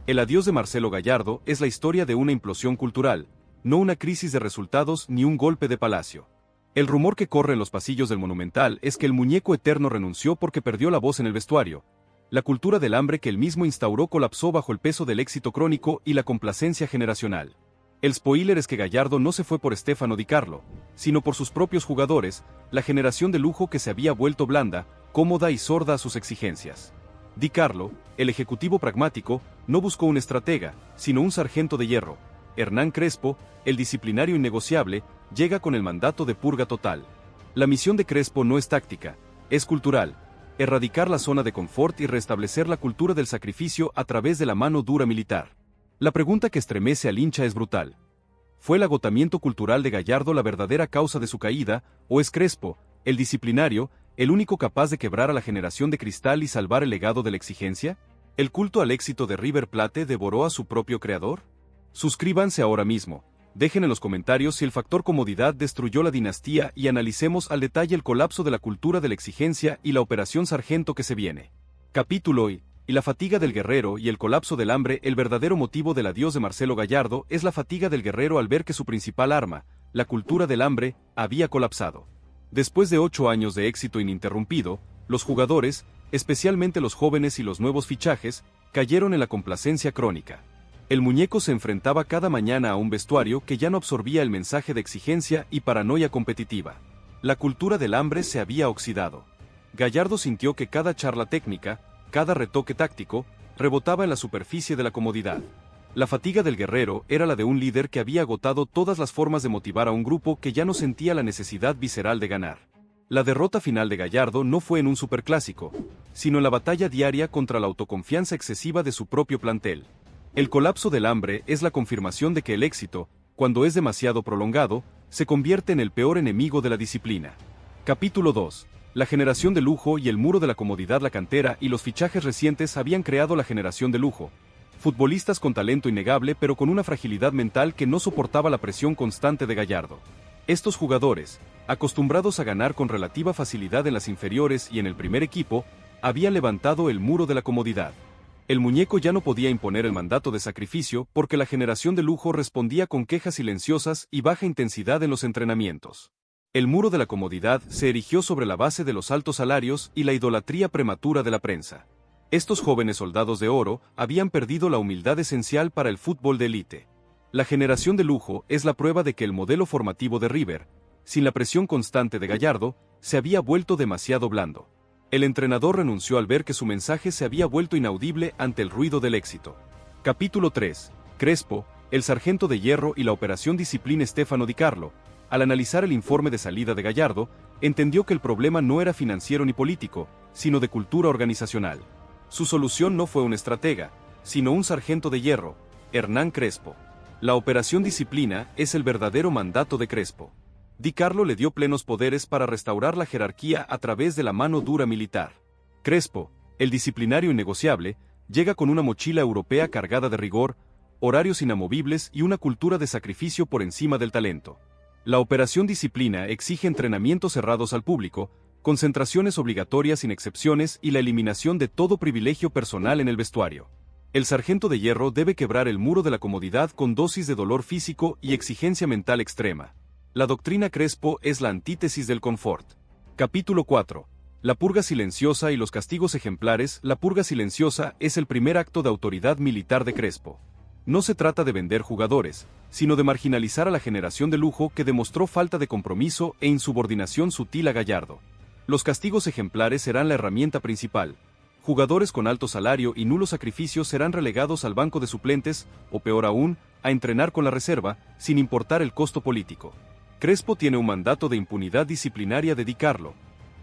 El adiós de Marcelo Gallardo es la historia de una implosión cultural, no una crisis de resultados ni un golpe de palacio. El rumor que corre en los pasillos del Monumental es que el muñeco eterno renunció porque perdió la voz en el vestuario. La cultura del hambre que él mismo instauró colapsó bajo el peso del éxito crónico y la complacencia generacional. El spoiler es que Gallardo no se fue por Stefano Di Carlo, sino por sus propios jugadores, la generación de lujo que se había vuelto blanda, cómoda y sorda a sus exigencias. Di Carlo, el ejecutivo pragmático, no buscó un estratega, sino un sargento de hierro. Hernán Crespo, el disciplinario innegociable, llega con el mandato de purga total. La misión de Crespo no es táctica, es cultural. Erradicar la zona de confort y restablecer la cultura del sacrificio a través de la mano dura militar. La pregunta que estremece al hincha es brutal. ¿Fue el agotamiento cultural de Gallardo la verdadera causa de su caída, o es Crespo, el disciplinario, el único capaz de quebrar a la generación de cristal y salvar el legado de la exigencia? ¿El culto al éxito de River Plate devoró a su propio creador? Suscríbanse ahora mismo. Dejen en los comentarios si el factor comodidad destruyó la dinastía y analicemos al detalle el colapso de la cultura de la exigencia y la operación Sargento que se viene. Capítulo y la fatiga del guerrero y el colapso del hambre. El verdadero motivo del adiós de Marcelo Gallardo es la fatiga del guerrero al ver que su principal arma, la cultura del hambre, había colapsado. Después de 8 años de éxito ininterrumpido, los jugadores, especialmente los jóvenes y los nuevos fichajes, cayeron en la complacencia crónica. El muñeco se enfrentaba cada mañana a un vestuario que ya no absorbía el mensaje de exigencia y paranoia competitiva. La cultura del hambre se había oxidado. Gallardo sintió que cada charla técnica, cada retoque táctico, rebotaba en la superficie de la comodidad. La fatiga del guerrero era la de un líder que había agotado todas las formas de motivar a un grupo que ya no sentía la necesidad visceral de ganar. La derrota final de Gallardo no fue en un superclásico, sino en la batalla diaria contra la autoconfianza excesiva de su propio plantel. El colapso del hambre es la confirmación de que el éxito, cuando es demasiado prolongado, se convierte en el peor enemigo de la disciplina. Capítulo 2. La generación de lujo y el muro de la comodidad. La cantera y los fichajes recientes habían creado la generación de lujo. Futbolistas con talento innegable pero con una fragilidad mental que no soportaba la presión constante de Gallardo. Estos jugadores, acostumbrados a ganar con relativa facilidad en las inferiores y en el primer equipo, habían levantado el muro de la comodidad. El muñeco ya no podía imponer el mandato de sacrificio porque la generación de lujo respondía con quejas silenciosas y baja intensidad en los entrenamientos. El muro de la comodidad se erigió sobre la base de los altos salarios y la idolatría prematura de la prensa. Estos jóvenes soldados de oro habían perdido la humildad esencial para el fútbol de élite. La generación de lujo es la prueba de que el modelo formativo de River, sin la presión constante de Gallardo, se había vuelto demasiado blando. El entrenador renunció al ver que su mensaje se había vuelto inaudible ante el ruido del éxito. Capítulo 3. Crespo, el sargento de hierro y la operación disciplina. Stefano Di Carlo, al analizar el informe de salida de Gallardo, entendió que el problema no era financiero ni político, sino de cultura organizacional. Su solución no fue un estratega, sino un sargento de hierro, Hernán Crespo. La operación disciplina es el verdadero mandato de Crespo. Di Carlo le dio plenos poderes para restaurar la jerarquía a través de la mano dura militar. Crespo, el disciplinario innegociable, llega con una mochila europea cargada de rigor, horarios inamovibles y una cultura de sacrificio por encima del talento. La operación disciplina exige entrenamientos cerrados al público, concentraciones obligatorias sin excepciones y la eliminación de todo privilegio personal en el vestuario. El sargento de hierro debe quebrar el muro de la comodidad con dosis de dolor físico y exigencia mental extrema. La doctrina Crespo es la antítesis del confort. Capítulo 4. La purga silenciosa y los castigos ejemplares. La purga silenciosa es el primer acto de autoridad militar de Crespo. No se trata de vender jugadores, sino de marginalizar a la generación de lujo que demostró falta de compromiso e insubordinación sutil a Gallardo. Los castigos ejemplares serán la herramienta principal. Jugadores con alto salario y nulo sacrificio serán relegados al banco de suplentes, o peor aún, a entrenar con la reserva, sin importar el costo político. Crespo tiene un mandato de impunidad disciplinaria de Di Carlo.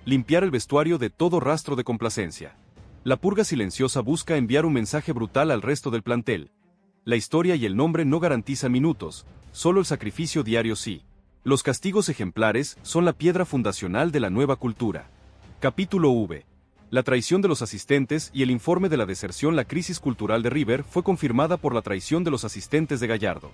Limpiar el vestuario de todo rastro de complacencia. La purga silenciosa busca enviar un mensaje brutal al resto del plantel. La historia y el nombre no garantizan minutos, solo el sacrificio diario sí. Los castigos ejemplares son la piedra fundacional de la nueva cultura. Capítulo V. La traición de los asistentes y el informe de la deserción. La crisis cultural de River fue confirmada por la traición de los asistentes de Gallardo.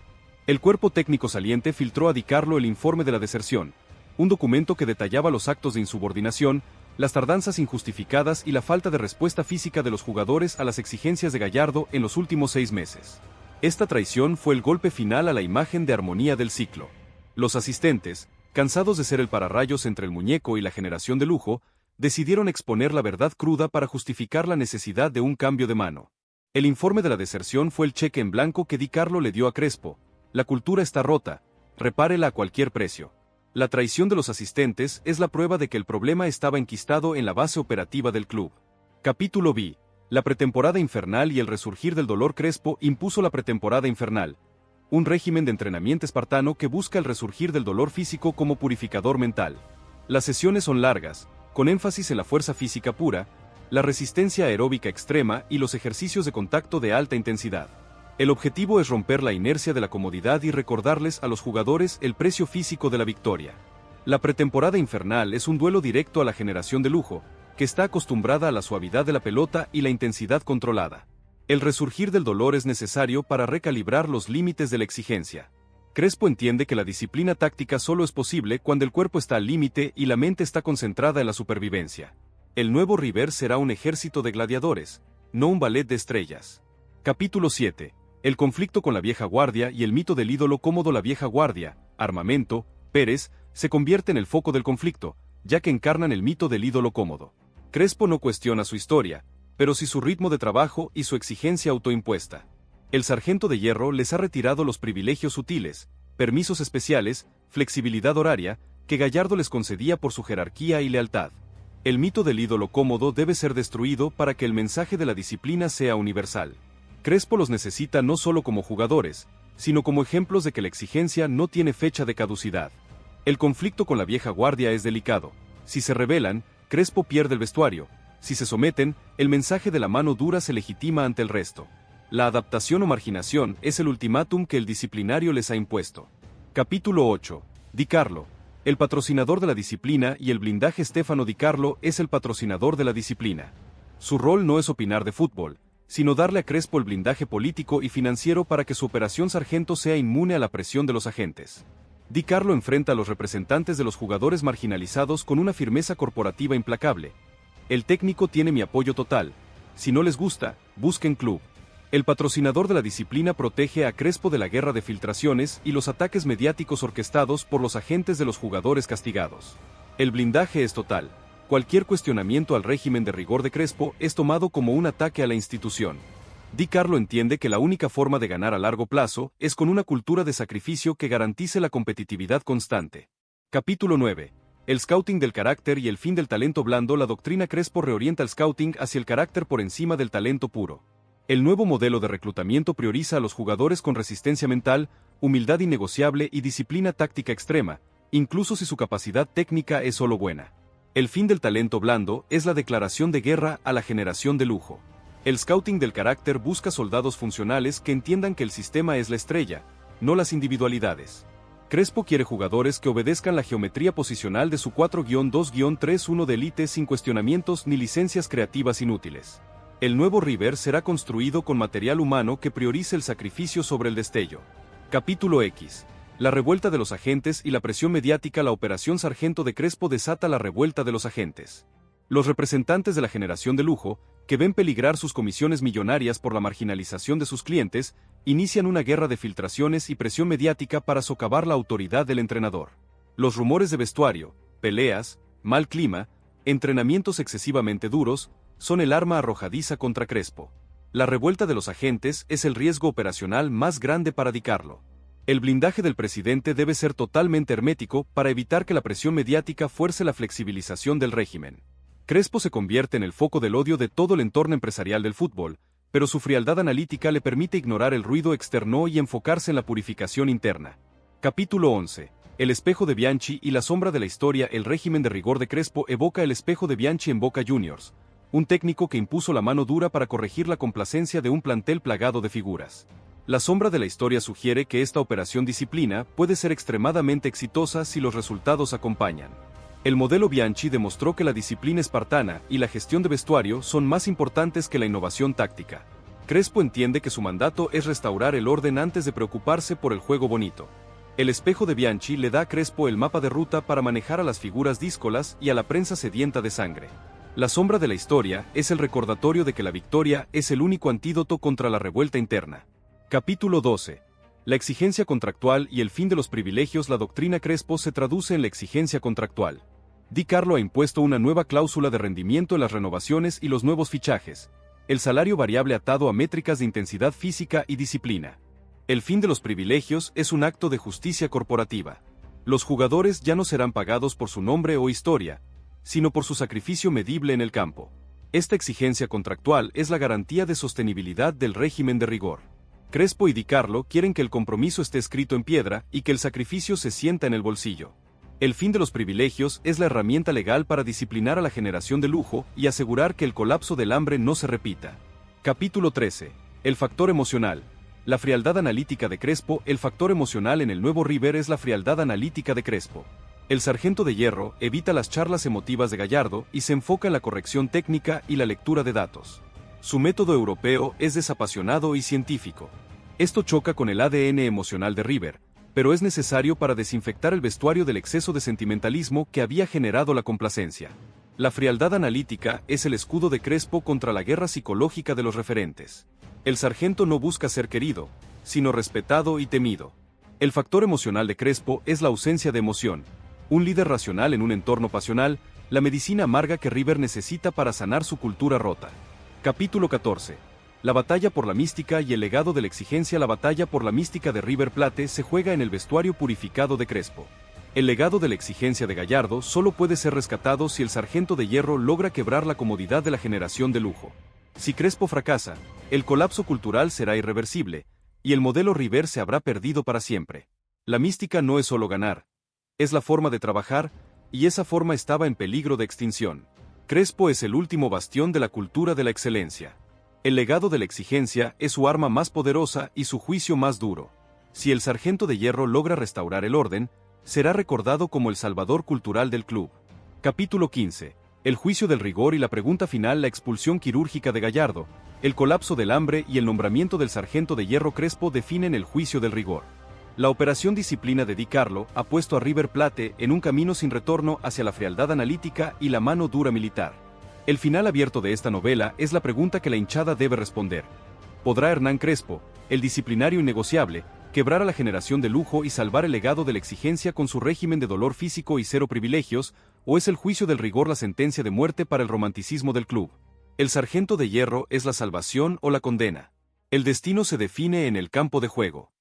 El cuerpo técnico saliente filtró a Di Carlo el informe de la deserción, un documento que detallaba los actos de insubordinación, las tardanzas injustificadas y la falta de respuesta física de los jugadores a las exigencias de Gallardo en los últimos 6 meses. Esta traición fue el golpe final a la imagen de armonía del ciclo. Los asistentes, cansados de ser el pararrayos entre el muñeco y la generación de lujo, decidieron exponer la verdad cruda para justificar la necesidad de un cambio de mano. El informe de la deserción fue el cheque en blanco que Di Carlo le dio a Crespo. La cultura está rota, repárela a cualquier precio. La traición de los asistentes es la prueba de que el problema estaba enquistado en la base operativa del club. Capítulo B. La pretemporada infernal y el resurgir del dolor. Crespo impuso la pretemporada infernal, un régimen de entrenamiento espartano que busca el resurgir del dolor físico como purificador mental. Las sesiones son largas, con énfasis en la fuerza física pura, la resistencia aeróbica extrema y los ejercicios de contacto de alta intensidad. El objetivo es romper la inercia de la comodidad y recordarles a los jugadores el precio físico de la victoria. La pretemporada infernal es un duelo directo a la generación de lujo, que está acostumbrada a la suavidad de la pelota y la intensidad controlada. El resurgir del dolor es necesario para recalibrar los límites de la exigencia. Crespo entiende que la disciplina táctica solo es posible cuando el cuerpo está al límite y la mente está concentrada en la supervivencia. El nuevo River será un ejército de gladiadores, no un ballet de estrellas. Capítulo 7. El conflicto con la vieja guardia y el mito del ídolo cómodo. La vieja guardia, Armamento, Pérez, se convierte en el foco del conflicto, ya que encarnan el mito del ídolo cómodo. Crespo no cuestiona su historia, pero sí su ritmo de trabajo y su exigencia autoimpuesta. El sargento de hierro les ha retirado los privilegios sutiles, permisos especiales, flexibilidad horaria, que Gallardo les concedía por su jerarquía y lealtad. El mito del ídolo cómodo debe ser destruido para que el mensaje de la disciplina sea universal. Crespo los necesita no solo como jugadores, sino como ejemplos de que la exigencia no tiene fecha de caducidad. El conflicto con la vieja guardia es delicado. Si se rebelan, Crespo pierde el vestuario. Si se someten, el mensaje de la mano dura se legitima ante el resto. La adaptación o marginación es el ultimátum que el disciplinario les ha impuesto. Capítulo 8. Di Carlo. El patrocinador de la disciplina y el blindaje. Stefano Di Carlo es el patrocinador de la disciplina. Su rol no es opinar de fútbol, sino darle a Crespo el blindaje político y financiero para que su operación Sargento sea inmune a la presión de los agentes. Di Carlo enfrenta a los representantes de los jugadores marginalizados con una firmeza corporativa implacable. El técnico tiene mi apoyo total. Si no les gusta, busquen club. El patrocinador de la disciplina protege a Crespo de la guerra de filtraciones y los ataques mediáticos orquestados por los agentes de los jugadores castigados. El blindaje es total. Cualquier cuestionamiento al régimen de rigor de Crespo es tomado como un ataque a la institución. Di Carlo entiende que la única forma de ganar a largo plazo es con una cultura de sacrificio que garantice la competitividad constante. Capítulo 9. El scouting del carácter y el fin del talento blando. La doctrina Crespo reorienta el scouting hacia el carácter por encima del talento puro. El nuevo modelo de reclutamiento prioriza a los jugadores con resistencia mental, humildad innegociable y disciplina táctica extrema, incluso si su capacidad técnica es solo buena. El fin del talento blando es la declaración de guerra a la generación de lujo. El scouting del carácter busca soldados funcionales que entiendan que el sistema es la estrella, no las individualidades. Crespo quiere jugadores que obedezcan la geometría posicional de su 4-2-3-1 de élite sin cuestionamientos ni licencias creativas inútiles. El nuevo River será construido con material humano que priorice el sacrificio sobre el destello. Capítulo X. La revuelta de los agentes y la presión mediática. La operación Sargento de Crespo desata la revuelta de los agentes. Los representantes de la generación de lujo, que ven peligrar sus comisiones millonarias por la marginalización de sus clientes, inician una guerra de filtraciones y presión mediática para socavar la autoridad del entrenador. Los rumores de vestuario, peleas, mal clima, entrenamientos excesivamente duros, son el arma arrojadiza contra Crespo. La revuelta de los agentes es el riesgo operacional más grande para Di Carlo. El blindaje del presidente debe ser totalmente hermético para evitar que la presión mediática fuerce la flexibilización del régimen. Crespo se convierte en el foco del odio de todo el entorno empresarial del fútbol, pero su frialdad analítica le permite ignorar el ruido externo y enfocarse en la purificación interna. Capítulo 11. El espejo de Bianchi y la sombra de la historia. El régimen de rigor de Crespo evoca el espejo de Bianchi en Boca Juniors, un técnico que impuso la mano dura para corregir la complacencia de un plantel plagado de figuras. La sombra de la historia sugiere que esta operación disciplina puede ser extremadamente exitosa si los resultados acompañan. El modelo Bianchi demostró que la disciplina espartana y la gestión de vestuario son más importantes que la innovación táctica. Crespo entiende que su mandato es restaurar el orden antes de preocuparse por el juego bonito. El espejo de Bianchi le da a Crespo el mapa de ruta para manejar a las figuras díscolas y a la prensa sedienta de sangre. La sombra de la historia es el recordatorio de que la victoria es el único antídoto contra la revuelta interna. Capítulo 12. La exigencia contractual y el fin de los privilegios. La doctrina Crespo se traduce en la exigencia contractual. Di Carlo ha impuesto una nueva cláusula de rendimiento en las renovaciones y los nuevos fichajes. El salario variable atado a métricas de intensidad física y disciplina. El fin de los privilegios es un acto de justicia corporativa. Los jugadores ya no serán pagados por su nombre o historia, sino por su sacrificio medible en el campo. Esta exigencia contractual es la garantía de sostenibilidad del régimen de rigor. Crespo y Di Carlo quieren que el compromiso esté escrito en piedra y que el sacrificio se sienta en el bolsillo. El fin de los privilegios es la herramienta legal para disciplinar a la generación de lujo y asegurar que el colapso del hambre no se repita. Capítulo 13. El factor emocional. La frialdad analítica de Crespo. El factor emocional en el nuevo River es la frialdad analítica de Crespo. El sargento de hierro evita las charlas emotivas de Gallardo y se enfoca en la corrección técnica y la lectura de datos. Su método europeo es desapasionado y científico. Esto choca con el ADN emocional de River, pero es necesario para desinfectar el vestuario del exceso de sentimentalismo que había generado la complacencia. La frialdad analítica es el escudo de Crespo contra la guerra psicológica de los referentes. El sargento no busca ser querido, sino respetado y temido. El factor emocional de Crespo es la ausencia de emoción. Un líder racional en un entorno pasional, la medicina amarga que River necesita para sanar su cultura rota. Capítulo 14. La batalla por la mística y el legado de la exigencia. La batalla por la mística de River Plate se juega en el vestuario purificado de Crespo. El legado de la exigencia de Gallardo solo puede ser rescatado si el sargento de hierro logra quebrar la comodidad de la generación de lujo. Si Crespo fracasa, el colapso cultural será irreversible, y el modelo River se habrá perdido para siempre. La mística no es solo ganar, es la forma de trabajar, y esa forma estaba en peligro de extinción. Crespo es el último bastión de la cultura de la excelencia. El legado de la exigencia es su arma más poderosa y su juicio más duro. Si el sargento de hierro logra restaurar el orden, será recordado como el salvador cultural del club. Capítulo 15. El juicio del rigor y la pregunta final. La expulsión quirúrgica de Gallardo, el colapso del hambre y el nombramiento del sargento de hierro Crespo definen el juicio del rigor. La operación disciplina de Di Carlo ha puesto a River Plate en un camino sin retorno hacia la frialdad analítica y la mano dura militar. El final abierto de esta novela es la pregunta que la hinchada debe responder. ¿Podrá Hernán Crespo, el disciplinario innegociable, quebrar a la generación de lujo y salvar el legado de la exigencia con su régimen de dolor físico y cero privilegios, o es el juicio del rigor la sentencia de muerte para el romanticismo del club? ¿El sargento de hierro es la salvación o la condena? El destino se define en el campo de juego.